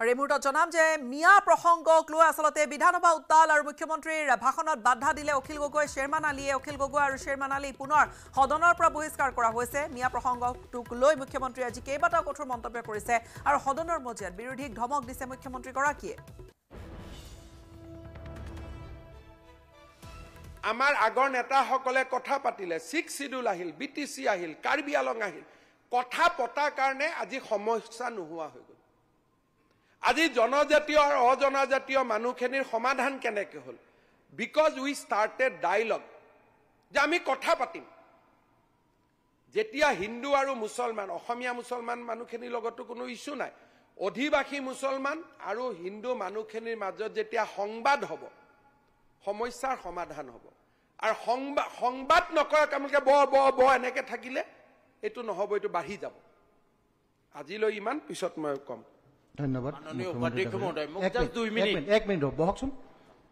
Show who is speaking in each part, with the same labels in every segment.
Speaker 1: আৰু এই মুহূৰ্তত জনাম যে মিয়া প্ৰসংগক লৈ আচলতে বিধানসভা উত্তাল আৰু মুখ্যমন্ত্ৰীৰ ভাষণত বাধা দিলে অখিল গগৈ শ্বেৰমান আলীয়ে অখিল গগৈ আৰু শ্বেৰমান আলী পুনৰ সদনৰ পৰা বহিষ্কাৰ কৰা হৈছে মিয়া প্ৰসংগটোক লৈ মুখ্যমন্ত্ৰীয়ে আজি কেইবাটাও কঠোৰ মন্তব্য কৰিছে আৰু সদনৰ মজিয়াত বিৰোধীক ধমক দিছে মুখ্যমন্ত্ৰীগৰাকীয়ে
Speaker 2: আমাৰ আগৰ নেতাসকলে কথা পাতিলে 6 শিডিউল আহিল বিটিসি আহিল কাৰ্বি আলং আহিল কথা পতাৰ কাৰণে আজি সমস্যা নোহোৱা হৈ গ'ল আজি জনজাতীয় আৰু অজনজাতীয় মানুহখিনিৰ সমাধান কেনেকৈ হ'ল বিকজ উই ষ্টাৰ্টেড ডায়লগ যে আমি কথা পাতিম যেতিয়া হিন্দু আৰু মুছলমান অসমীয়া মুছলমান মানুহখিনিৰ লগতো কোনো ইস্যু নাই অধিবাসী মুছলমান আৰু হিন্দু মানুহখিনিৰ মাজত যেতিয়া সংবাদ হ'ব সমস্যাৰ সমাধান হ'ব আৰু সংবাদ নকৰাকৈ আমালোকে ব এনেকৈ থাকিলে এইটো নহ'ব এইটো বাঢ়ি যাব আজিলৈ ইমান পিছত মই কম
Speaker 3: ধন্যবাদ এক মিনিট বহকচোন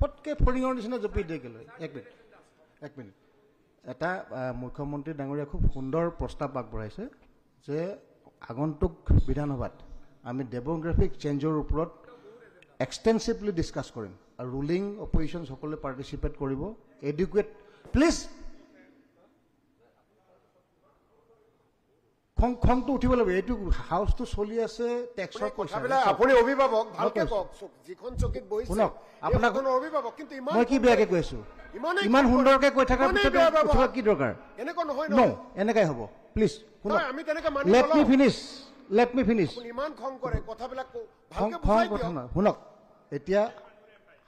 Speaker 3: পটকে ফৰিঙৰ নিচিনা জপি দিয়ে কেলৈ এক মিনিট এটা মুখ্যমন্ত্ৰী ডাঙৰীয়া খুব সুন্দৰ প্ৰস্তাৱ আগবঢ়াইছে যে আগন্তুক বিধানসভাত আমি ডেমোগ্ৰাফিক চেঞ্জৰ ওপৰত এক্সটেনচিভলি ডিছকাছ কৰিম আৰু ৰুলিং অপজিশ্যন সকলোৱে পাৰ্টিচিপেট কৰিব এডুকেট প্লিজ খংটো উঠিব লাগিব এইটো হাউচটো চলি আছে টেক্সৰ পইচা
Speaker 4: আপুনি অভিভাৱক ভালকে কওক যিখন চকীত বহিছে
Speaker 3: শুনক আপোনাক
Speaker 4: অভিভাৱক কিন্তু
Speaker 3: মই কি বেয়াকে কৈ আছো ইমান সুন্দৰকে কৈ থকাৰ পিছত উঠিব কি দৰকাৰ
Speaker 4: এনেকুৱা নহয়
Speaker 3: ন এনেকাই হ'ব প্লিজ শুনক
Speaker 4: আমি তেনেকৈ মানি
Speaker 3: লেট মি ফিনিছ
Speaker 4: ইমান খং কৰে কথাবিলাক ভালকে
Speaker 3: খং
Speaker 4: বুজাই
Speaker 3: কথা
Speaker 4: দিয়ক
Speaker 3: নহয় শুনক এতিয়া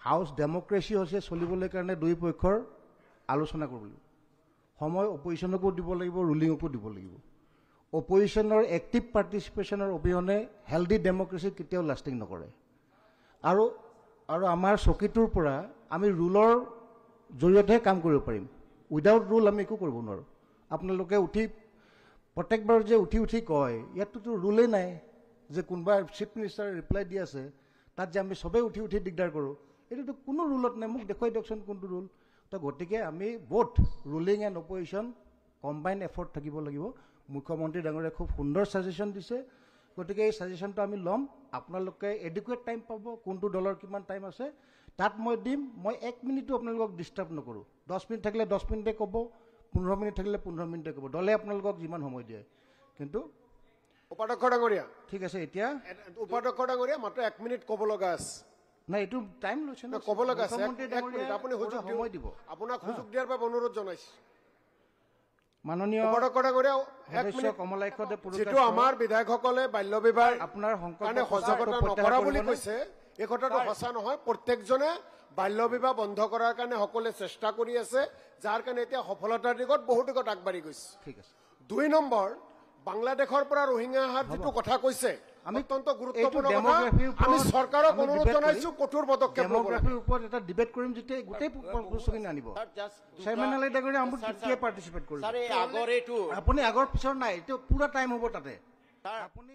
Speaker 3: হাউচ ডেমক্ৰেচি হৈছে চলিবলৈ কাৰণে দুই পক্ষৰ আলোচনা কৰিব লাগিব সময় অপজিশ্যনকো দিব লাগিব ৰুলিঙকো দিব লাগিব অপজিশ্যনৰ এক্টিভ পাৰ্টিচিপেশ্যনৰ অবিহনে হেল্ডি ডেমক্ৰেচি কেতিয়াও লাষ্টিং নকৰে আৰু আমাৰ চকীটোৰ পৰা আমি ৰুলৰ জৰিয়তেহে কাম কৰিব পাৰিম উইদাউট ৰুল আমি একো কৰিব নোৱাৰোঁ আপোনালোকে প্ৰত্যেকবাৰ যে উঠি কয় ইয়াততো ৰুলেই নাই যে কোনোবা চিফ মিনিষ্টাৰে ৰিপ্লাই দি আছে তাত যে আমি চবেই উঠি দিগদাৰ কৰোঁ এইটোতো কোনো ৰুলত নাই মোক দেখুৱাই দিয়কচোন কোনটো ৰুল তো গতিকে আমি both ruling and opposition combine effort থাকিব লাগিব মুখ্যমন্ত্ৰী ডাঙৰীয়াই খুব সুন্দৰ ছাজেশ্যন দিছে গতিকে এই ছাজেশ্যনটো আমি ল'ম আপোনালোকে এডুকুৱেট টাইম পাব কোনটো দলৰ কিমান টাইম আছে তাত মই দিম মই 1 মিনিটো আপোনালোকক ডিষ্টাৰ্ব নকৰোঁ 10 মিনিট থাকিলে 10 মিনিটে ক'ব 15 মিনিট থাকিলে 15 মিনিটে ক'ব দলে আপোনালোকক যিমান সময় দিয়ে কিন্তু
Speaker 4: উপাধ্যক্ষ ডাঙৰীয়া
Speaker 3: ঠিক আছে এতিয়া
Speaker 4: উপাধ্যক্ষ ডাঙৰীয়া মাত্ৰ 1 মিনিট ক'ব লগা আছে
Speaker 3: নাই এইটো টাইম লৈছে না
Speaker 4: ক'ব লগা আছে আপুনি
Speaker 3: সময় দিব
Speaker 4: আপোনাক সুযোগ দিয়াৰ বাবে অনুৰোধ জনাইছোঁ
Speaker 3: মাননীয়
Speaker 4: উপাধ্যক্ষ ডাঙৰীয়া
Speaker 3: কমলাক্ষদেৱ
Speaker 4: যিটো আমাৰ বিধায়কসকলে বাল্য বিবাহ
Speaker 3: আপোনাৰ
Speaker 4: কাৰণে সজাগতা নকৰা বুলি কৈছে এই কথাটো সঁচা নহয় প্ৰত্যেকজনে বাল্য বিবাহ বন্ধ কৰাৰ কাৰণে সকলোৱে চেষ্টা কৰি আছে যাৰ কাৰণে এতিয়া সফলতাৰ দিশত বহু দিশত আগবাঢ়ি গৈছে
Speaker 3: ঠিক আছে
Speaker 4: 2 নম্বৰ বাংলাদেশৰ পৰা ৰোহিংগা অহাৰ যিটো কথা কৈছে অত্যন্ত গুৰুত্বপূৰ্ণ কথা আমি চৰকাৰক অনুৰোধ জনাইছো কঠোৰ পদক্ষেপ ল'ব
Speaker 3: ডেমোগ্ৰাফিৰ ওপৰত এটা ডিবেট কৰিম যেতিয়া গোটেই বস্তুখিনি আনিব চেয়াৰমেন আলী ডাঙৰীয়া আমি কেতিয়া পাৰ্টিচিপেট কৰিম আপুনি আগৰ পিছৰ নাই এইটো পুৰা টাইম হ'ব তাতে আপুনি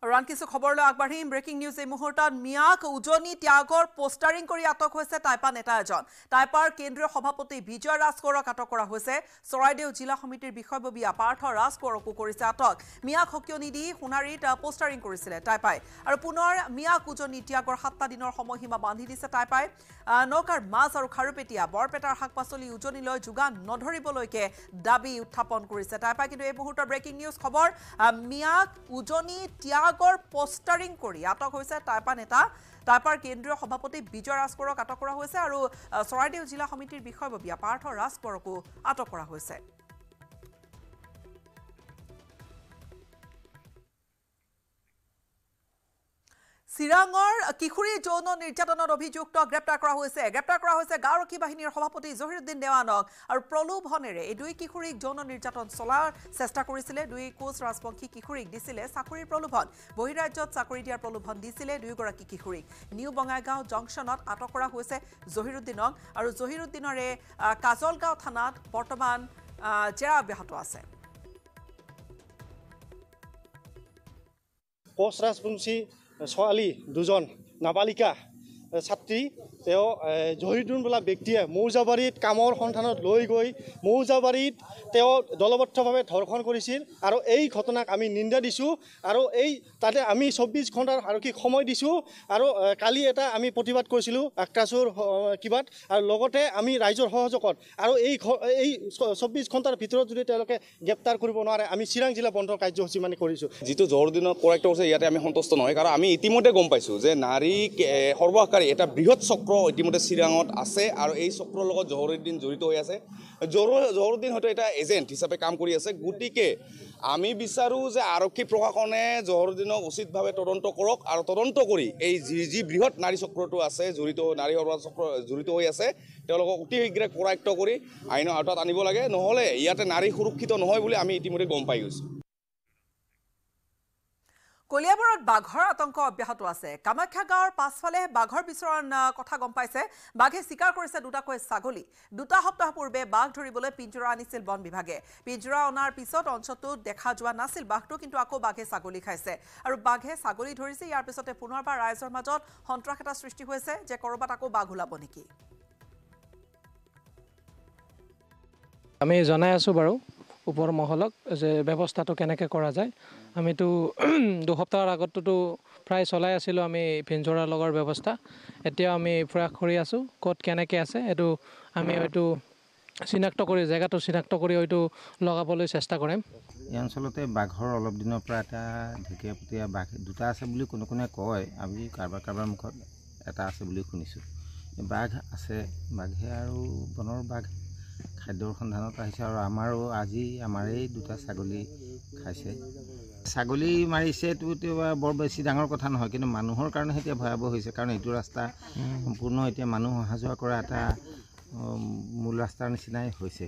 Speaker 1: আৰু আন কিছু খবৰলৈ আগবাঢ়িম ব্ৰেকিং নিউজ এই মুহূৰ্তত মিয়াক উজনি ত্যাগৰ পোষ্টাৰিং কৰি আটক হৈছে টাইপা নেতা এজন টাইপাৰ কেন্দ্ৰীয় সভাপতি বিজয় ৰাজকোঁৱৰক আটক কৰা হৈছে চৰাইদেউ জিলা সমিতিৰ বিষয়ববীয়া পাৰ্থ ৰাজকোঁৱৰকো কৰিছে আটক মিয়াক সকিয়নি দি সোণাৰীত পোষ্টাৰিং কৰিছিলে টাইপাই আৰু পুনৰ মিয়াক উজনি ত্যাগৰ 7টা দিনৰ সময়সীমা বান্ধি দিছে টাইপাই নৌকাৰ মাছ আৰু খাৰুপেটীয়া বৰপেটাৰ শাক পাচলি উজনিলৈ যোগান নধৰিবলৈকে দাবী উত্থাপন কৰিছে টাইপাই কিন্তু এই মুহূৰ্তৰ ব্ৰেকিং নিউজ খবৰ মিয়াক উজনি ত্যাগৰ পোষ্টাৰিং কৰি আটক হৈছে টাইপা নেতা টাইপাৰ কেন্দ্ৰীয় সভাপতি বিজয় ৰাজকোঁৱৰক আটক কৰা হৈছে আৰু চৰাইদেউ জিলা সমিতিৰ বিষয়ববীয়া পাৰ্থ ৰাজকোঁৱৰকো আটক কৰা হৈছে চিৰাঙৰ কিশোৰী যৌন নিৰ্যাতনত অভিযুক্ত গ্ৰেপ্তাৰ কৰা হৈছে গাঁওৰক্ষী বাহিনীৰ সভাপতি জহিৰুদ্দিন দেৱানক আৰু প্ৰলোভনেৰে এই দুই কিশোৰীক যৌন নিৰ্যাতন চলাৰ চেষ্টা কৰিছিলে দুই কোচ ৰাজবংশী কিশোৰীক দিছিলে চাকৰিৰ প্ৰলোভন বহিৰাজ্যত চাকৰি দিয়াৰ প্ৰলোভন দিছিলে দুয়োগৰাকী কিশোৰীক নিউ বঙাইগাঁও জংচনত আটক কৰা হৈছে জহিৰুদ্দিনক আৰু জহিৰুদ্দিনৰে কাজলগাঁও থানাত বৰ্তমান জেৰা অব্যাহত আছে
Speaker 5: কোচ ৰাজবংশী ছোৱালী দুজন নাবালিকা ছাত্ৰী তেওঁ জহিৰুদ্দিন বোলা ব্যক্তিয়ে মৌজাবাৰীত কামৰ সন্ধানত লৈ গৈ মৌজাবাৰীত তেওঁ দলবদ্ধভাৱে ধৰ্ষণ কৰিছিল আৰু এই ঘটনাক আমি নিন্দা দিছোঁ আৰু এই তাতে আমি 24 ঘণ্টাৰ আৰক্ষীক সময় দিছোঁ আৰু কালি এটা আমি প্ৰতিবাদ কৰিছিলোঁ আক্ৰাছুৰ কিবাত আৰু লগতে আমি ৰাইজৰ সহযোগত আৰু এই 24 ঘণ্টাৰ ভিতৰত যদি তেওঁলোকে গ্ৰেপ্তাৰ কৰিব নোৱাৰে আমি চিৰাং জিলা বন্ধ কাৰ্যসূচী মানে কৰিছোঁ
Speaker 6: যিটো জহুৰুদ্দিনক কৰায়ত্ব কৰিছে ইয়াতে আমি সন্তুষ্ট নহয় কাৰণ আমি ইতিমধ্যে গম পাইছোঁ যে নাৰী সৰ্বহাকাৰী এটা বৃহৎ চক্ৰ ইতিমধ্যে চিৰাঙত আছে আৰু এই চক্ৰৰ লগত জহুৰুদ্দিন জড়িত হৈ আছে জহুৰুদ্দিন হয়তো এটা এজেণ্ট হিচাপে কাম কৰি আছে গতিকে আমি বিচাৰোঁ যে আৰক্ষী প্ৰশাসনে জহুৰুদ্দিনক উচিতভাৱে তদন্ত কৰক আৰু তদন্ত কৰি এই যি বৃহৎ নাৰী চক্ৰটো আছে নাৰী সৰ্বহাৰা চক্ৰ জড়িত হৈ আছে তেওঁলোকক অতি শীঘ্ৰে কৰায়ত্ব কৰি আইনৰ আওতাত আনিব লাগে নহ'লে ইয়াতে নাৰী সুৰক্ষিত নহয় বুলি আমি ইতিমধ্যে গম পাই গৈছোঁ
Speaker 1: কলিয়াবৰত বাঘৰ আতংক অব্যাহত আছে কামাখ্যা গাঁৱৰ পাছফালে বাঘৰ বিচৰণ কথা গম পাইছে বাঘে চিকাৰ কৰিছে দুটাকৈ ছাগলী 2 সপ্তাহ পূৰ্বে বাঘ ধৰিবলৈ পিঞ্জৰা আনিছিল বন বিভাগে পিঞ্জৰা অনাৰ পিছত অঞ্চলটোত দেখা যোৱা নাছিল বাঘটো কিন্তু আকৌ বাঘে ছাগলী খাইছে আৰু বাঘে ছাগলী ধৰিছে ইয়াৰ পিছতে পুনৰবাৰ ৰাইজৰ মাজত সন্ত্ৰাস এটা সৃষ্টি হৈছে যে কৰবাত আকৌ বাঘ ওলাব নেকি
Speaker 7: আমি জনাই আছো বাৰু ওপৰ মহলক যে ব্যৱস্থাটো কেনেকৈ কৰা যায় আমিতো 2 সপ্তাহৰ আগততো প্ৰায় চলাই আছিলোঁ আমি পিঞ্জৰা লগৰ ব্যৱস্থা এতিয়া আমি প্ৰয়াস কৰি আছোঁ ক'ত কেনেকৈ আছে এইটো আমি হয়তো চিনাক্ত কৰি জেগাটো চিনাক্ত কৰি হয়তো লগাবলৈ চেষ্টা কৰিম
Speaker 8: এই অঞ্চলতে বাঘৰ অলপ দিনৰ পৰা এটা ঢেকীয়াপতীয়া বাঘ 2টা আছে বুলি কোনে কয় আমি কাৰোবাৰ মুখত এটা আছে বুলি শুনিছোঁ বাঘ আছে বাঘে আৰু বনৰ বাঘ খাদ্যৰ সন্ধানত আহিছে আৰু আমাৰো আজি আমাৰেই 2টা ছাগলী খাইছে ছাগলী মাৰিছেতো এতিয়া বৰ বেছি ডাঙৰ কথা নহয় কিন্তু মানুহৰ কাৰণে এতিয়া ভয়াৱহ হৈছে কাৰণ এইটো ৰাস্তা সম্পূৰ্ণ এতিয়া মানুহ অহা যোৱা কৰা এটা মূল ৰাস্তাৰ নিচিনাই হৈছে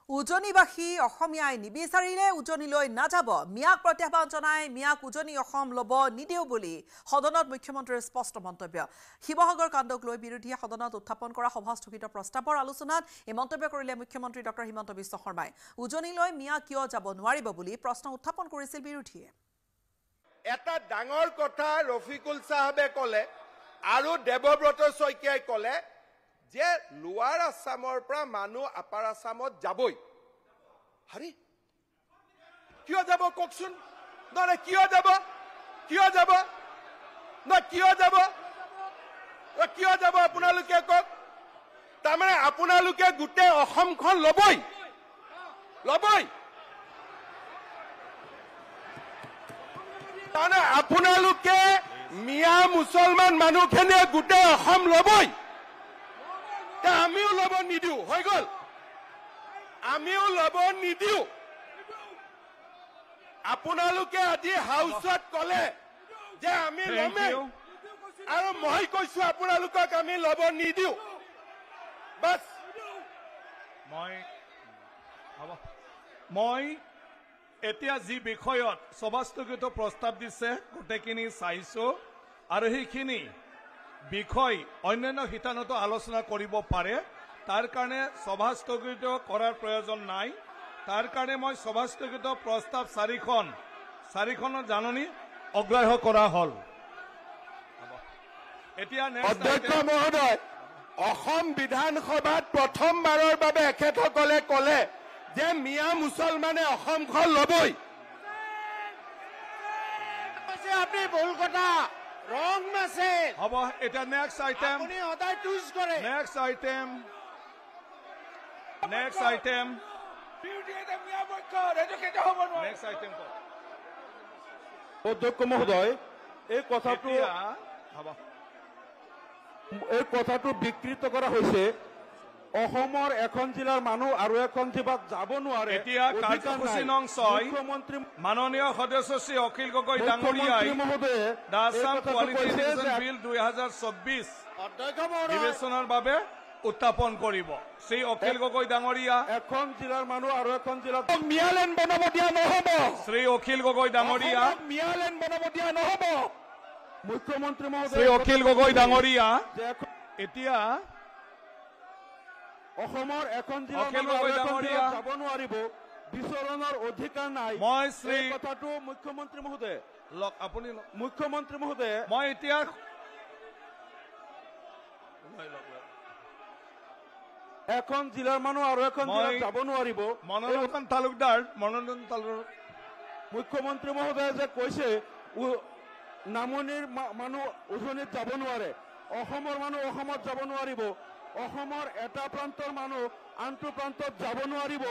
Speaker 1: উজনিবাসী অসমীয়াই নিবিচাৰিলে উজনিলৈ নাযাব মিয়াক প্ৰত্যাহ্বান জনাই মিয়াক উজনি অসম ল'ব নিদিও বুলি সদনত মুখ্যমন্ত্ৰীৰ স্পষ্ট মন্তব্য শিৱসাগৰ কাণ্ডক লৈ বিৰোধীয়ে সদনত উত্থাপন কৰা সভা স্থগিত প্ৰস্তাৱৰ আলোচনাত এই মন্তব্য কৰিলে মুখ্যমন্ত্ৰী ডক্টৰ হিমন্ত বিশ্ব শৰ্মাই উজনিলৈ মিয়া কিয় যাব নোৱাৰিব বুলি প্ৰশ্ন উত্থাপন কৰিছিল বিৰোধীয়ে
Speaker 2: এটা ডাঙৰ কথা ৰফিকুল সাহেবে ক'লে আৰু দেৱব্ৰত শইকীয়াই ক'লে যে লোৱাৰ আসামৰ পৰা মানুহ আপাৰ আসামত যাবই হৰি কিয় যাব কওকচোন নহয় কিয় যাব আপোনালোকে কওক তাৰমানে আপোনালোকে গোটেই অসমখন ল'বই তাৰমানে আপোনালোকে মিয়া মুছলমান মানুহখিনিয়ে গোটেই অসম ল'বই আমিও ল'ব নিদিও হৈ গ'ল আমিও ল'ব নিদিও আপোনালোকে আজি হাউচত ক'লে যে আমি ল'মেই আৰু মই কৈছো আপোনালোকক আমি ল'ব নিদিও বাছ
Speaker 9: মই এতিয়া যি বিষয়ত সভাস্থগিত প্ৰস্তাৱ দিছে গোটেইখিনি চাইছো আৰু সেইখিনি বিষয় অন্যান্য শিতানত আলোচনা কৰিব পাৰে তাৰ কাৰণে সভাস্থগিত কৰাৰ প্ৰয়োজন নাই তাৰ কাৰণে মই সভাস্থগিত প্ৰস্তাৱ 4খনৰ জাননী অগ্ৰাহ্য কৰা হ'ল এতিয়া
Speaker 2: অধ্যক্ষ মহোদয় অসম বিধানসভাত প্ৰথমবাৰৰ বাবে এখেতসকলে ক'লে যে মিয়া মুছলমানে অসমখন ল'বই
Speaker 4: আপুনি ভুল কথা ৰং মেছেজ
Speaker 9: হ'ব এটা নেক্সট আইটেম
Speaker 4: আপুনি সদায় টুইষ্ট কৰে
Speaker 9: নেক্সট আইটেম
Speaker 10: অধ্যক্ষ মহোদয় এই কথাটো বিকৃত কৰা হৈছে অসমৰ এখন জিলাৰ মানুহ আৰু এখন জিলাত যাব নোৱাৰে
Speaker 9: এতিয়া কাৰ্যসূচী নং 6
Speaker 10: মুখ্যমন্ত্ৰী
Speaker 9: মাননীয় সদস্য শ্ৰী অখিল গগৈ ডাঙৰীয়াই দ্য আসাম কোৱালিফিকেশ্যন বিল 2024 বিবেচনাৰ বাবে উত্থাপন কৰিব শ্ৰী অখিল গগৈ ডাঙৰীয়া
Speaker 10: এখন জিলাৰ মানুহ আৰু এখন জিলাত
Speaker 2: মিয়ালেণ্ড বনাব দিয়া নহ'ব
Speaker 9: শ্ৰী অখিল গগৈ ডাঙৰীয়া
Speaker 2: মিয়ালেণ্ড বনাব দিয়া নহ'ব
Speaker 10: মুখ্যমন্ত্ৰী
Speaker 9: শ্ৰী অখিল গগৈ ডাঙৰীয়া এতিয়া
Speaker 10: অসমৰ এখন জিলাৰ
Speaker 9: অখিল
Speaker 10: মানুহ আৰু
Speaker 9: গগৈ
Speaker 10: এখন
Speaker 9: ডাঙৰীয়া।
Speaker 10: জিলাত যাব নোৱাৰিব বিচৰণৰ অধিকাৰ নাই
Speaker 9: মই শ্ৰী
Speaker 10: এই কথাটো মুখ্যমন্ত্ৰী মহোদয়
Speaker 9: আপুনি
Speaker 10: মুখ্যমন্ত্ৰী মহোদয়ে
Speaker 9: মই এতিয়া
Speaker 10: এখন জিলাৰ মানুহ আৰু এখন জিলাত যাব নোৱাৰিব
Speaker 9: মনোনয়ন তালুকদাৰ
Speaker 10: মুখ্যমন্ত্ৰী মহোদয়ে যে কৈছে নামনিৰ মানুহ উজনিত যাব নোৱাৰে অসমৰ মানুহ অসমত যাব নোৱাৰিব অসমৰ এটা প্ৰান্তৰ মানুহ আনটো প্ৰান্তত যাব নোৱাৰিব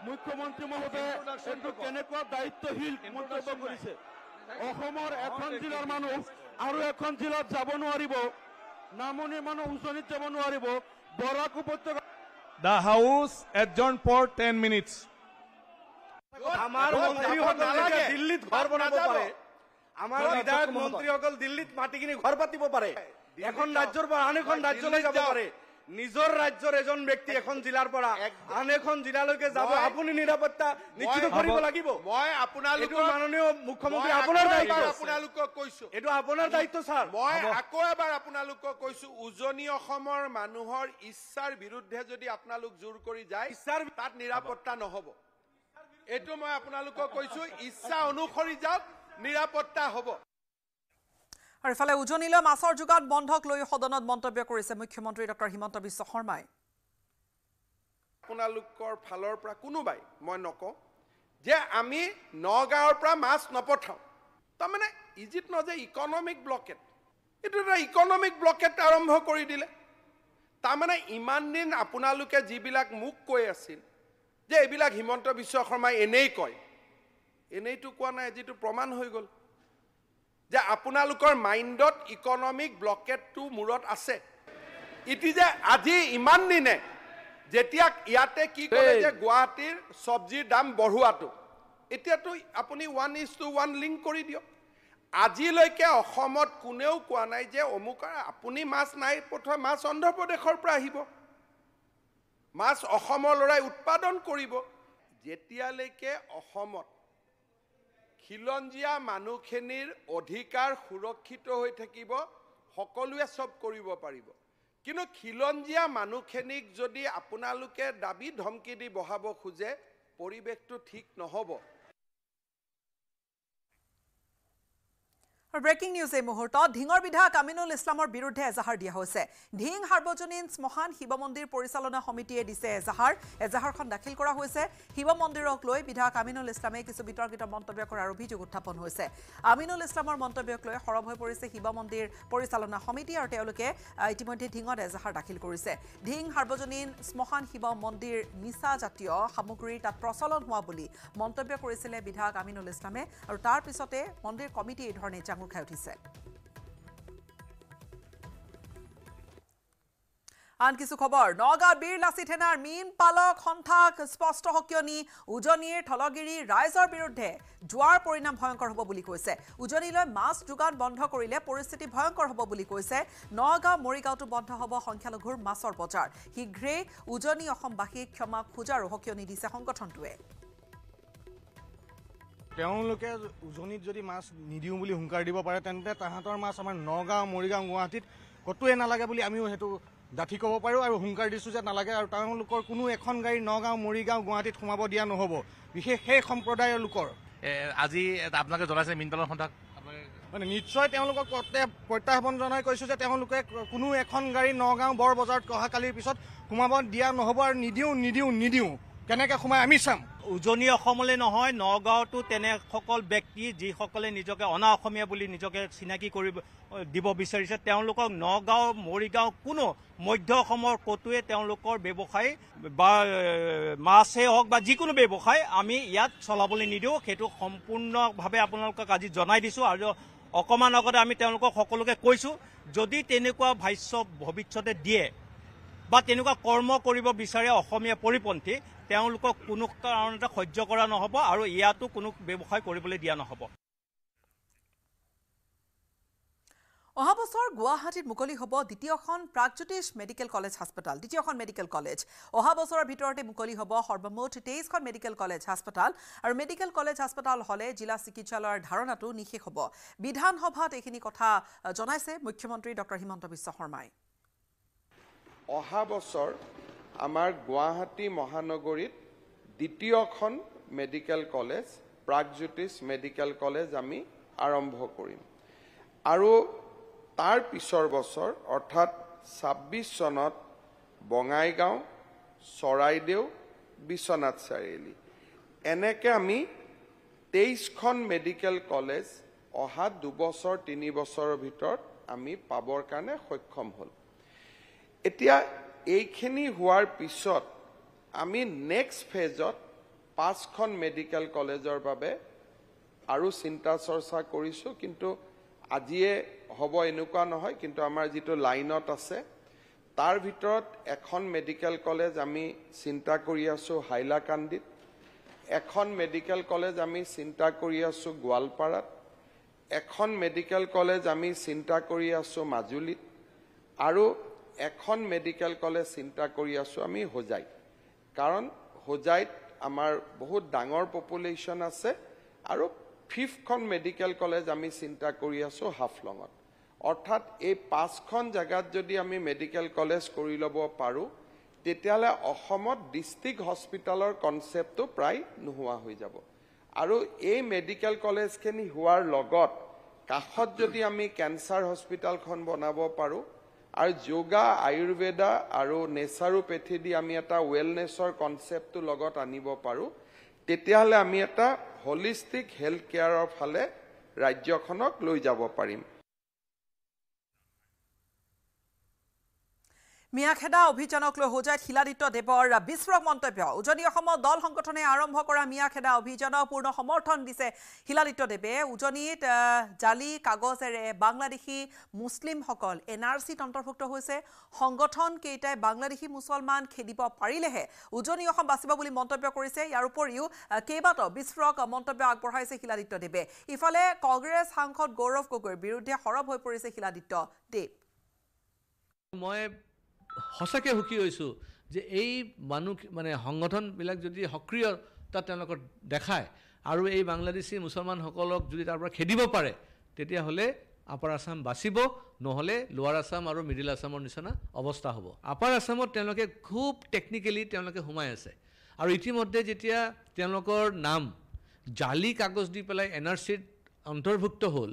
Speaker 10: মুখ্যমন্ত্ৰী মহোদয়ে এইটো কেনেকুৱা দায়িত্বশীল মন্তব্য কৰিছে অসমৰ এখন জিলাৰ মানুহ আৰু এখন জিলাত যাব নোৱাৰিব নামনিৰ মানুহ উজনিত যাব নোৱাৰিব বৰাক উপত্যকা
Speaker 9: The House adjourned for 10 minutes.
Speaker 11: আমাৰ মন্ত্ৰীসকলে দিল্লীত ঘৰ বনাব পাৰে আমাৰ বিধায়ক মন্ত্ৰীসকল দিল্লীত মাটি কিনি ঘৰ পাতিব পাৰে এখন ৰাজ্যৰ পৰা আন এখন ৰাজ্যলৈ যাব পাৰে নিজৰ ৰাজ্যৰ এজন ব্যক্তি এখন জিলাৰ পৰা আন এখন জিলালৈকে যাব আপুনি নিৰাপত্তা নিশ্চিত কৰিব লাগিব
Speaker 2: মই আপোনালোকৰ
Speaker 11: মাননীয় মুখ্যমন্ত্ৰী আপোনাৰ দায়িত্ব
Speaker 2: আপোনালোকক কৈছো
Speaker 11: এইটো আপোনাৰ দায়িত্ব ছাৰ
Speaker 2: মই আকৌ এবাৰ আপোনালোকক কৈছো উজনি অসমৰ মানুহৰ ইচ্ছাৰ বিৰুদ্ধে যদি আপোনালোক জোৰ কৰি যায় তাত নিৰাপত্তা নহব এইটো মই আপোনালোকক কৈছো ইচ্ছা অনুসৰি যাওক নিৰাপত্তা হ'ব
Speaker 1: আৰু ইফালে উজনিলৈ মাছৰ যোগান বন্ধক লৈ সদনত মন্তব্য কৰিছে মুখ্যমন্ত্ৰী ডক্টৰ হিমন্ত বিশ্ব শৰ্মাই
Speaker 2: আপোনালোকৰ ফালৰ পৰা কোনোবাই মই নকওঁ যে আমি নগাঁৱৰ পৰা মাছ নপঠাওঁ তাৰমানে ইজিত ন যে ইকনমিক ব্লকেট এইটো এটা ইকনমিক ব্লকেট আৰম্ভ কৰি দিলে তাৰমানে ইমান দিন আপোনালোকে যিবিলাক মোক কৈ আছিল যে এইবিলাক হিমন্ত বিশ্ব শৰ্মাই এনেই কয় এনেইতো কোৱা নাই যিটো প্ৰমাণ হৈ গ'ল যে আপোনালোকৰ মাইণ্ডত ইকনমিক ব্লকেটটো মূৰত আছে ইটি যে আজি ইমান দিনে যেতিয়া ইয়াতে কি কৰে যে গুৱাহাটীৰ চব্জিৰ দাম বঢ়োৱাটো এতিয়াতো আপুনি 1:1 লিংক কৰি দিয়ক আজিলৈকে অসমত কোনেও কোৱা নাই যে অমুক আপুনি মাছ নাই পঠোৱা মাছ অন্ধ্ৰ প্ৰদেশৰ পৰা আহিব মাছ অসমৰ লৰাই উৎপাদন কৰিব যেতিয়ালৈকে অসমত খিলঞ্জীয়া মানুহখিনিৰ অধিকাৰ সুৰক্ষিত হৈ থাকিব সকলোৱে সব কৰিব পাৰিব কিন্তু খিলঞ্জীয়া মানুহখিনিক যদি আপোনালোকে দাবী ধমকি দি বহাব খোজে পৰিৱেশটো ঠিক নহ'ব
Speaker 1: ব্ৰেকিং নিউজ এই মুহূৰ্তত ঢিঙৰ বিধায়ক আমিনুল ইছলামৰ বিৰুদ্ধে এজাহাৰ দিয়া হৈছে ঢিং সাৰ্বজনীন শ্মশান শিৱ মন্দিৰ পৰিচালনা সমিতিয়ে দিছে এজাহাৰখন দাখিল কৰা হৈছে শিৱ মন্দিৰক লৈ বিধায়ক আমিনুল ইছলামে কিছু বিতৰ্কিত মন্তব্য কৰাৰ অভিযোগ উত্থাপন হৈছে আমিনুল ইছলামৰ মন্তব্যক লৈ সৰব হৈ পৰিছে শিৱ মন্দিৰ পৰিচালনা সমিতি আৰু তেওঁলোকে ইতিমধ্যে ঢিঙত এজাহাৰ দাখিল কৰিছে ঢিং সাৰ্বজনীন শ্মশান শিৱ মন্দিৰ নিচা জাতীয় সামগ্ৰীৰ তাত প্ৰচলন হোৱা বুলি মন্তব্য কৰিছিলে বিধায়ক আমিনুল ইছলামে আৰু তাৰ পিছতে মন্দিৰ কমিটি এই ধৰণে খাই উঠিছে আন কিছু খবৰ নগাঁও বীৰ লাচিত সেনাৰ মীন পালক সন্থাক স্পষ্ট সকিয়নি উজনিৰ থলগিৰি ৰাইজৰ বিৰুদ্ধে জোৱাৰ পৰিণাম ভয়ংকৰ হ'ব বুলি কৈছে উজনিলৈ মাছ যোগান বন্ধ কৰিলে পৰিস্থিতি ভয়ংকৰ হ'ব বুলি কৈছে নগাঁও মৰিগাঁওটো বন্ধ হ'ব সংখ্যালঘুৰ মাছৰ বজাৰ শীঘ্ৰেই উজনি অসমবাসীক ক্ষমা খোজাৰ সকিয়নি দিছে সংগঠনটোৱে
Speaker 5: তেওঁলোকে উজনিত যদি মাছ নিদিওঁ বুলি হুংকাৰ দিব পাৰে তেন্তে তাহাঁতৰ মাছ আমাৰ নগাঁও মৰিগাঁও গুৱাহাটীত কতোৱে নালাগে বুলি আমিও সেইটো ডাঠি ক'ব পাৰোঁ আৰু হুংকাৰ দিছোঁ যে নালাগে আৰু তেওঁলোকৰ কোনো এখন গাড়ী নগাঁও মৰিগাঁও গুৱাহাটীত সোমাব দিয়া নহ'ব বিশেষ সেই সম্প্ৰদায়ৰ লোকৰ
Speaker 12: আজি আপোনালোকে জনাইছে মীন পালন সন্থাক
Speaker 5: মানে নিশ্চয় তেওঁলোকক প্ৰত্যাহ্বান জনাই কৈছোঁ যে তেওঁলোকে কোনো এখন গাড়ী নগাঁও বৰ বজাৰত অহাকালিৰ পিছত সোমাব দিয়া নহ'ব আৰু নিদিওঁ কেনেকৈ সোমাই আমি চাম
Speaker 13: উজনি অসমলৈ নহয় নগাঁৱতো তেনেসকল ব্যক্তি যিসকলে নিজকে অনা অসমীয়া বুলি নিজকে চিনাকি কৰিব দিব বিচাৰিছে তেওঁলোকক নগাঁও মৰিগাঁও কোনো মধ্য অসমৰ ক'তোৱে তেওঁলোকৰ ব্যৱসায় বা মাছেই হওক বা যিকোনো ব্যৱসায় আমি ইয়াত চলাবলৈ নিদিওঁ সেইটো সম্পূৰ্ণভাৱে আপোনালোকক আজি জনাই দিছোঁ আৰু অকণমান আগতে আমি তেওঁলোকক সকলোকে কৈছোঁ যদি তেনেকুৱা ভাষ্য ভৱিষ্যতে দিয়ে বা তেনেকুৱা কৰ্ম কৰিব বিচাৰে অসমীয়া পৰিপন্থী তেওঁলোকক কোনো কাৰণতে সহ্য কৰা নহ'ব আৰু ইয়াতো কোনো ব্যৱসায় কৰিবলৈ দিয়া নহ'ব
Speaker 1: অহা বছৰ গুৱাহাটীত মুকলি হ'ব দ্বিতীয়খন প্ৰাগজ্যোতিষ মেডিকেল কলেজ হাস্পতাল দ্বিতীয়খন মেডিকেল কলেজ অহা বছৰৰ ভিতৰতে মুকলি হ'ব সৰ্বমুঠ 23খন মেডিকেল কলেজ হাস্পতাল আৰু মেডিকেল কলেজ হাস্পতাল হ'লে জিলা চিকিৎসালয়ৰ ধাৰণাটো নিশেষ হ'ব বিধানসভাত এইখিনি কথা জনাইছে মুখ্যমন্ত্ৰী ডক্টৰ হিমন্ত বিশ্ব শৰ্মাই
Speaker 2: অহা বছৰ আমাৰ গুৱাহাটী মহানগৰীত দ্বিতীয়খন medical college Pragjyotish medical college আমি আৰম্ভ কৰিম আৰু তাৰ পিছৰ বছৰ অৰ্থাৎ ২৬ চনত বঙাইগাঁও চৰাইদেউ বিশ্বনাথ চাৰিআলি এনেকৈ আমি ২৩খন মেডিকেল কলেজ অহা ২ বছৰ ৩ বছৰৰ ভিতৰত আমি পাবৰ কাৰণে সক্ষম হ'ল এতিয়া এইখিনি হোৱাৰ পিছত আমি নেক্সট ফেজত 5খন মেডিকেল কলেজৰ বাবে আৰু চিন্তা চৰ্চা কৰিছোঁ কিন্তু আজিয়ে হ'ব এনেকুৱা নহয় কিন্তু আমাৰ যিটো লাইনত আছে তাৰ ভিতৰত এখন মেডিকেল কলেজ আমি চিন্তা কৰি আছোঁ হাইলাকান্দিত এখন মেডিকেল কলেজ আমি চিন্তা কৰি আছোঁ গোৱালপাৰাত এখন মেডিকেল কলেজ আমি চিন্তা কৰি আছোঁ মাজুলীত আৰু এখন মেডিকেল কলেজ চিন্তা কৰি আছোঁ আমি হোজাইত কাৰণ হোজাইত আমাৰ বহুত ডাঙৰ পপুলেশ্যন আছে আৰু 5খন মেডিকেল কলেজ আমি চিন্তা কৰি আছোঁ হাফলঙত অৰ্থাৎ এই 5খন জায়গাত যদি আমি মেডিকেল কলেজ কৰি ল'ব পাৰোঁ তেতিয়াহ'লে অসমত ডিষ্ট্ৰিক্ট হস্পিটেলৰ কনচেপ্টটো প্ৰায় নোহোৱা হৈ যাব আৰু এই মেডিকেল কলেজখিনি হোৱাৰ লগত কাষত যদি আমি কেঞ্চাৰ হস্পিটেলখন বনাব পাৰোঁ আৰু যোগা আয়ুৰ্বেদা আৰু নেচাৰোপেথি দি আমি এটা ৱেলনেছৰ কনচেপ্টটো লগত আনিব পাৰোঁ তেতিয়াহ'লে আমি এটা হলিষ্টিক হেল্থ কেয়াৰৰ ফালে ৰাজ্যখনক লৈ যাব পাৰিম
Speaker 1: মিয়াখেদা অভিযানক লৈ হোজাইত শিলাদিত্য দেৱৰ বিস্ফোৰক মন্তব্য উজনি অসমৰ দল সংগঠনে আৰম্ভ কৰা মিয়াখেদা অভিযানৰ পূৰ্ণ সমৰ্থন দিছে শিলাদিত্য দেৱে উজনিত জালি কাগজেৰে বাংলাদেশী মুছলিমসকল NRCত অন্তৰ্ভুক্ত হৈছে সংগঠন কেইটাই বাংলাদেশী মুছলমান খেদিব পাৰিলেহে উজনি অসম বাচিব বুলি মন্তব্য কৰিছে ইয়াৰ উপৰিও কেইবাটাও বিস্ফোৰক মন্তব্য আগবঢ়াইছে শিলাদিত্য দেৱে ইফালে কংগ্ৰেছ সাংসদ গৌৰৱ গগৈৰ বিৰুদ্ধে সৰব হৈ পৰিছে শিলাদিত্য দেৱ
Speaker 14: মই সঁচাকৈ সুখী হৈছোঁ যে এই মানুহ মানে সংগঠনবিলাক যদি সক্ৰিয়তা তেওঁলোকৰ দেখায় আৰু এই বাংলাদেশী মুছলমানসকলক যদি তাৰ পৰা খেদিব পাৰে তেতিয়াহ'লে আপাৰ আছাম বাচিব নহ'লে লোৱাৰ আছাম আৰু মিডিল আছামৰ নিচিনা অৱস্থা হ'ব আপাৰ আছামত তেওঁলোকে খুব টেকনিকেলি তেওঁলোকে সোমাই আছে আৰু ইতিমধ্যে যেতিয়া তেওঁলোকৰ নাম জালি কাগজ দি পেলাই NRCত অন্তৰ্ভুক্ত হ'ল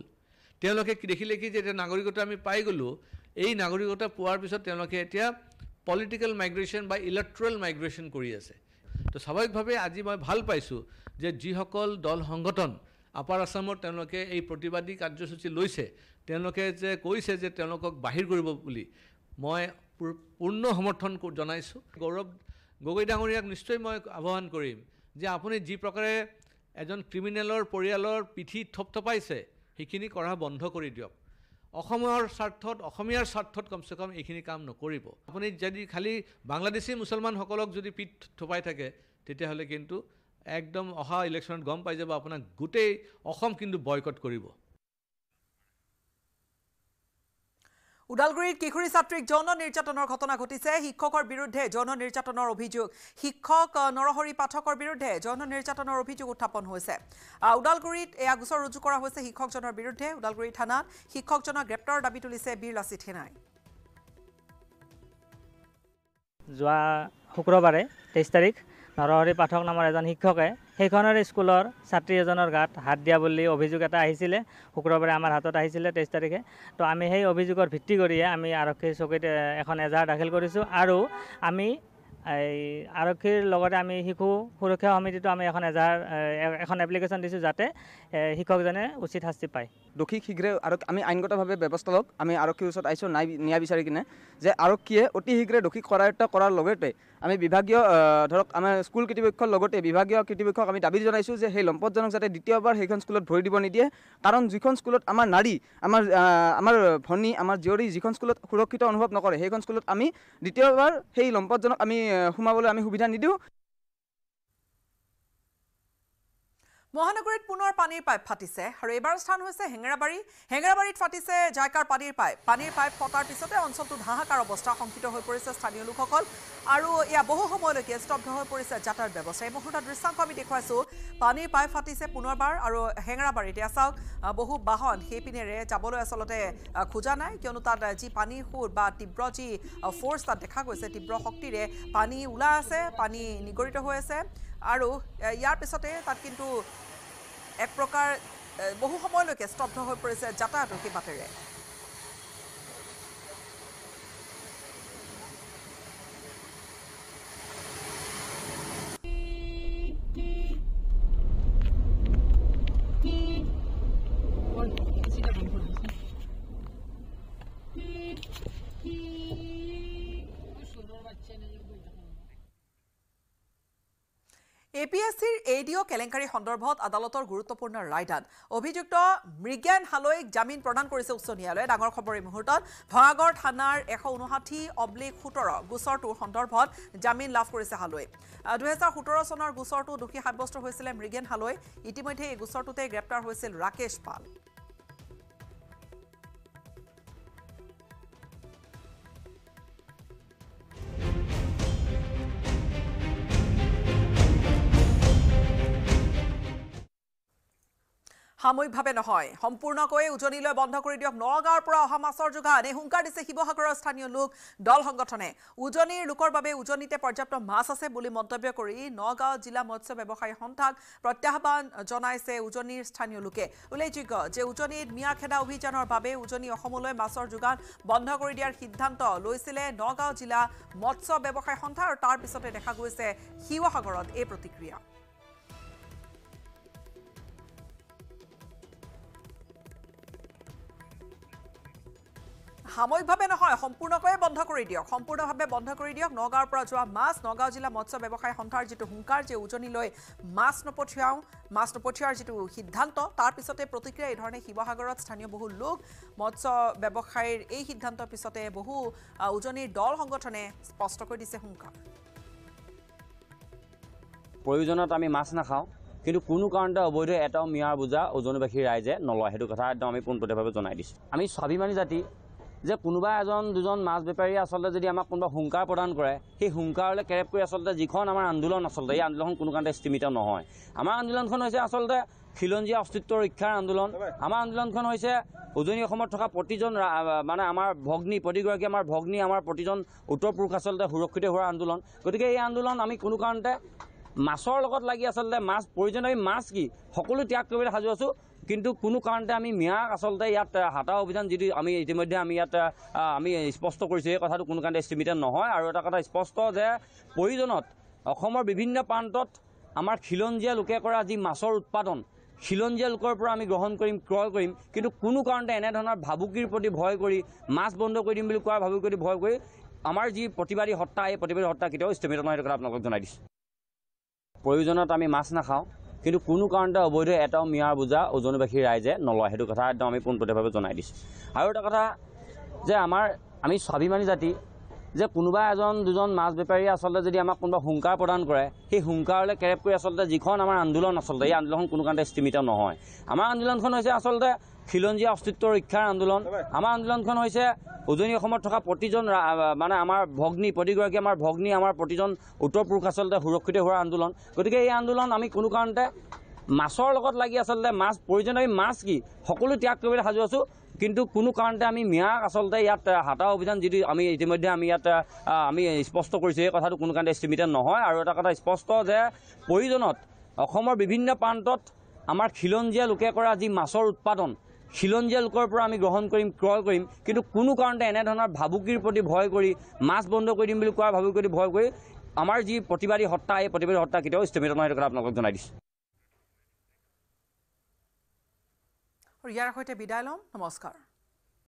Speaker 14: তেওঁলোকে দেখিলে কি যে এতিয়া নাগৰিকতা আমি পাই গ'লোঁ এই নাগৰিকতা পোৱাৰ পিছত তেওঁলোকে এতিয়া পলিটিকেল মাইগ্ৰেশ্যন বা ইলেক্ট্ৰেল মাইগ্ৰেশ্যন কৰি আছে তো স্বাভাৱিকভাৱে আজি মই ভাল পাইছোঁ যে যিসকল দল সংগঠন আপাৰ আছামৰ তেওঁলোকে এই প্ৰতিবাদী কাৰ্যসূচী লৈছে তেওঁলোকে যে কৈছে যে তেওঁলোকক বাহিৰ কৰিব বুলি মই পূৰ্ণ সমৰ্থন জনাইছোঁ গৌৰৱ গগৈ ডাঙৰীয়াক নিশ্চয় মই আহ্বান কৰিম যে আপুনি যি প্ৰকাৰে এজন ক্ৰিমিনেলৰ পৰিয়ালৰ পিঠি থপথপাইছে সেইখিনি কৰা বন্ধ কৰি দিয়ক অসমৰ স্বাৰ্থত অসমীয়াৰ স্বাৰ্থত কমচে কম এইখিনি কাম নকৰিব আপুনি যদি খালি বাংলাদেশী মুছলমানসকলক যদি পিঠ থপাই থাকে তেতিয়াহ'লে কিন্তু একদম অহা ইলেকশ্যনত গম পাই যাব আপোনাক গোটেই অসম কিন্তু বয়কট কৰিব
Speaker 1: উদালগুৰিত কিশোৰী ছাত্ৰীক যৌন নিৰ্যাতনৰ ঘটনা ঘটিছে শিক্ষকৰ বিৰুদ্ধে যৌন নিৰ্যাতনৰ অভিযোগ শিক্ষক নৰহৰি পাঠকৰ বিৰুদ্ধে যৌন নিৰ্যাতনৰ অভিযোগ উত্থাপন হৈছে উদালগুৰিত এয়া গোচৰ ৰুজু কৰা হৈছে শিক্ষকজনৰ বিৰুদ্ধে উদালগুৰি থানাত শিক্ষকজনক গ্ৰেপ্তাৰৰ দাবী তুলিছে বীৰ লাচিত সেনাই
Speaker 15: যোৱা শুক্ৰবাৰে 23 তাৰিখ নৰহৰি পাঠক নামৰ এজন শিক্ষকে সেইখনৰ স্কুলৰ ছাত্ৰী এজনৰ গাত হাত দিয়া বুলি অভিযোগ এটা আহিছিলে শুক্ৰবাৰে আমাৰ হাতত আহিছিলে 23 তাৰিখে তো আমি সেই অভিযোগৰ ভিত্তি কৰিয়ে আমি আৰক্ষী চকীত এখন এজাহাৰ দাখিল কৰিছোঁ আৰু আমি আৰক্ষীৰ লগতে আমি শিশু সুৰক্ষা সমিতিটো আমি এখন এপ্লিকেশ্যন দিছোঁ যাতে শিক্ষকজনে উচিত শাস্তি পায়
Speaker 16: দোষীক শীঘ্ৰে আৰু আমি আইনগতভাৱে ব্যৱস্থা লওক আমি আৰক্ষীৰ ওচৰত আহিছোঁ ন্যায় বিচাৰি কিনে যে আৰক্ষীয়ে অতি শীঘ্ৰে দোষীক কৰায়ত্ব কৰাৰ লগতে আমি বিভাগীয় ধৰক আমাৰ স্কুল কৰ্তৃপক্ষৰ লগতে বিভাগীয় কৰ্তৃপক্ষক আমি দাবী জনাইছোঁ যে সেই লম্পটজনক যাতে দ্বিতীয়বাৰ সেইখন স্কুলত ভৰি দিব নিদিয়ে কাৰণ যিখন স্কুলত আমাৰ নাৰী আমাৰ ভনী আমাৰ জীয়ৰী যিখন স্কুলত সুৰক্ষিত অনুভৱ নকৰে সেইখন স্কুলত আমি দ্বিতীয়বাৰ সেই লম্পটজনক আমি সোমাবলৈ আমি সুবিধা নিদিওঁ
Speaker 1: মহানগৰীত পুনৰ পানীৰ পাইপ ফাটিছে আৰু এবাৰ স্থান হৈছে হেঙেৰাবাৰীত ফাটিছে জাইকাৰ পানীৰ পাইপ ফটাৰ পিছতে অঞ্চলটোত হাহাকাৰ অৱস্থা সংকিত হৈ পৰিছে স্থানীয় লোকসকল আৰু এয়া বহু সময়লৈকে স্তব্ধ হৈ পৰিছে যাতায়াত ব্যৱস্থা এই মুহূৰ্তত দৃশ্যাংশ আমি দেখুৱাইছো পানীৰ পাইপ ফাটিছে পুনৰবাৰ আৰু হেঙেৰাবাৰীত এয়া চাওক বহু বাহন সেই পিনেৰে যাবলৈ আচলতে খোজা নাই কিয়নো তাত যি পানীৰ সুৰ বা তীব্ৰ যি ফ'ৰ্চ তাত দেখা গৈছে তীব্ৰ শক্তিৰে পানী ওলাই আছে পানী নিগৰিত হৈ আছে আৰু ইয়াৰ পিছতে তাত কিন্তু এক প্ৰকাৰ বহু সময়লৈকে স্তব্ধ হৈ পৰিছে যাতায়াতৰ সেই বাটেৰে APSCৰ ADO কেলেংকাৰী সন্দৰ্ভত আদালতৰ গুৰুত্বপূৰ্ণ ৰায়দান অভিযুক্ত মৃগেন হালৈক জামিন প্ৰদান কৰিছে উচ্চ ন্যায়ালয়ে ডাঙৰ খবৰ এই মুহূৰ্তত ভঙাগড় থানাৰ 159/17 গোচৰটোৰ সন্দৰ্ভত জামিন লাভ কৰিছে হালৈ 2017 চনৰ গোচৰটো দোষী সাব্যস্ত হৈছিল মৃগেন হালৈ ইতিমধ্যে এই গোচৰটোতে গ্ৰেপ্তাৰ হৈছিল ৰাকেশ পাল সাময়িকভাৱে নহয় সম্পূৰ্ণকৈ উজনিলৈ বন্ধ কৰি দিয়ক নগাঁৱৰ পৰা অহা মাছৰ যোগান এই হুংকাৰ দিছে শিৱসাগৰৰ স্থানীয় লোক দল সংগঠনে উজনিৰ লোকৰ বাবে উজনিতে পৰ্যাপ্ত মাছ আছে বুলি মন্তব্য কৰি নগাঁও জিলা মৎস্য ব্যৱসায়ী সন্থাক প্ৰত্যাহ্বান জনাইছে উজনিৰ স্থানীয় লোকে উল্লেখযোগ্য যে উজনিত মিয়াখেদা অভিযানৰ বাবে উজনি অসমলৈ মাছৰ যোগান বন্ধ কৰি দিয়াৰ সিদ্ধান্ত লৈছিলে নগাঁও জিলা মৎস্য ব্যৱসায়ী সন্থা আৰু তাৰ পিছতে দেখা গৈছে শিৱসাগৰত এই প্ৰতিক্ৰিয়া সাময়িকভাৱে নহয় সম্পূৰ্ণকৈ বন্ধ কৰি দিয়ক নগাঁৱৰ পৰা যোৱা মাছ নগাঁও জিলা মৎস্য ব্যৱসায়ী সন্থাৰ যিটো হুংকাৰ যে উজনিলৈ মাছ নপঠিয়াৰ যিটো সিদ্ধান্ত তাৰ পিছতে প্ৰতিক্ৰিয়া এই ধৰণে শিৱসাগৰত স্থানীয় বহু লোক মৎস্য ব্যৱসায়ীৰ এই সিদ্ধান্তৰ পিছতে বহু উজনিৰ দল সংগঠনে স্পষ্ট কৰি দিছে হুংকাৰ
Speaker 17: প্ৰয়োজনত আমি মাছ নাখাওঁ কিন্তু কোনো কাৰণতে অবৈধ এটাও মিয়াৰ বুজা উজনিবাসী ৰাইজে নলয় সেইটো কথা একদম আমি পোনপটীয়াভাৱে জনাই দিছোঁ আমি স্বাভিমানী জাতি যে কোনোবা এজন দুজন মাছ বেপাৰী আচলতে যদি আমাক কোনোবা হুংকাৰ প্ৰদান কৰে সেই হুংকাৰলৈ কেৰেপ কৰি আচলতে যিখন আমাৰ আন্দোলন আচলতে এই আন্দোলনখন কোনো কাৰণতে স্থিমিত নহয় আমাৰ আন্দোলনখন হৈছে আচলতে খিলঞ্জীয়া অস্তিত্ব ৰক্ষাৰ আন্দোলন আমাৰ আন্দোলনখন হৈছে উজনি অসমত থকা প্ৰতিজন মানে আমাৰ প্ৰতিগৰাকী আমাৰ ভগ্নী আমাৰ প্ৰতিজন উত্তৰ পুৰুষ আচলতে সুৰক্ষিত হোৱাৰ আন্দোলন গতিকে এই আন্দোলন আমি কোনো কাৰণতে মাছৰ লগত লাগি আচলতে মাছ প্ৰয়োজনীয় মাছ কি সকলো ত্যাগ কৰিবলৈ সাজু আছোঁ কিন্তু কোনো কাৰণতে আমি মিয়াক আচলতে ইয়াত হাতা অভিযান যিটো আমি ইতিমধ্যে আমি ইয়াত আমি স্পষ্ট কৰিছোঁ এই কথাটো কোনো কাৰণতে স্থিমিত নহয় আৰু এটা কথা স্পষ্ট যে প্ৰয়োজনত অসমৰ বিভিন্ন প্ৰান্তত আমাৰ খিলঞ্জীয়া লোকে কৰা যি মাছৰ উৎপাদন খিলঞ্জীয়া লোকৰ পৰা আমি গ্ৰহণ কৰিম ক্ৰয় কৰিম কিন্তু কোনো কাৰণতে এনেধৰণৰ ভাবুকিৰ প্ৰতি ভয় কৰি মাছ বন্ধ কৰি দিম বুলি কোৱাৰ ভাবুকিৰ প্ৰতি ভয় কৰি আমাৰ যি প্ৰতিবাদী সত্তা এই প্ৰতিবাদী সত্তা কেতিয়াও স্থিমিত নহয় সেইটো কথা আপোনালোকক জনাই দিছোঁ প্ৰয়োজনত আমি মাছ নাখাওঁ কিন্তু কোনো কাৰণতে অবৈধ এটাও মিয়াৰ বুজা উজনিবাসী ৰাইজে নলয় সেইটো কথা একদম আমি পোনপটীয়াভাৱে জনাই দিছোঁ আৰু এটা কথা যে আমি স্বাভিমানী জাতি যে কোনোবা এজন দুজন মাছ বেপাৰী আচলতে যদি আমাক কোনোবা হুংকাৰ প্ৰদান কৰে সেই হুংকাৰলৈ কেৰেপ কৰি আচলতে যিখন আমাৰ আন্দোলন আচলতে এই আন্দোলনখন কোনো কাৰণতে স্থিমিত নহয় আমাৰ আন্দোলনখন হৈছে আচলতে খিলঞ্জীয়া অস্তিত্ব ৰক্ষাৰ আন্দোলন আমাৰ আন্দোলনখন হৈছে উজনি অসমত থকা প্ৰতিজন মানে আমাৰ প্ৰতিগৰাকী আমাৰ ভগ্নী আমাৰ প্ৰতিজন উত্তৰ পুৰুষ আচলতে সুৰক্ষিত হোৱাৰ আন্দোলন গতিকে এই আন্দোলন আমি কোনো কাৰণতে মাছৰ লগত লাগি আচলতে প্ৰয়োজনীয় মাছ কি সকলো ত্যাগ কৰিবলৈ সাজু আছোঁ কিন্তু কোনো কাৰণতে আমি মিয়াক আচলতে ইয়াত হাতা অভিযান যিটো আমি ইতিমধ্যে আমি ইয়াত আমি স্পষ্ট কৰিছোঁ এই কথাটো কোনো কাৰণতে স্থিমিত নহয় আৰু এটা কথা স্পষ্ট যে প্ৰয়োজনত অসমৰ বিভিন্ন প্ৰান্তত আমাৰ খিলঞ্জীয়া লোকে কৰা যি মাছৰ উৎপাদন খিলঞ্জীয়া লোকৰ পৰা আমি গ্ৰহণ কৰিম ক্ৰয় কৰিম কিন্তু কোনো কাৰণতে এনেধৰণৰ ভাবুকিৰ প্ৰতি ভয় কৰি মাছ বন্ধ কৰি দিম বুলি কোৱাৰ ভাবুকিৰ প্ৰতি ভয় কৰি আমাৰ যি প্ৰতিবাদী সত্তা এই প্ৰতিবাদী সত্তা কেতিয়াও স্থিমিত নহয় সেইটো কথা আপোনালোকক জনাই দিছোঁ
Speaker 1: ইয়াৰ সৈতে বিদায় লম নমস্কাৰ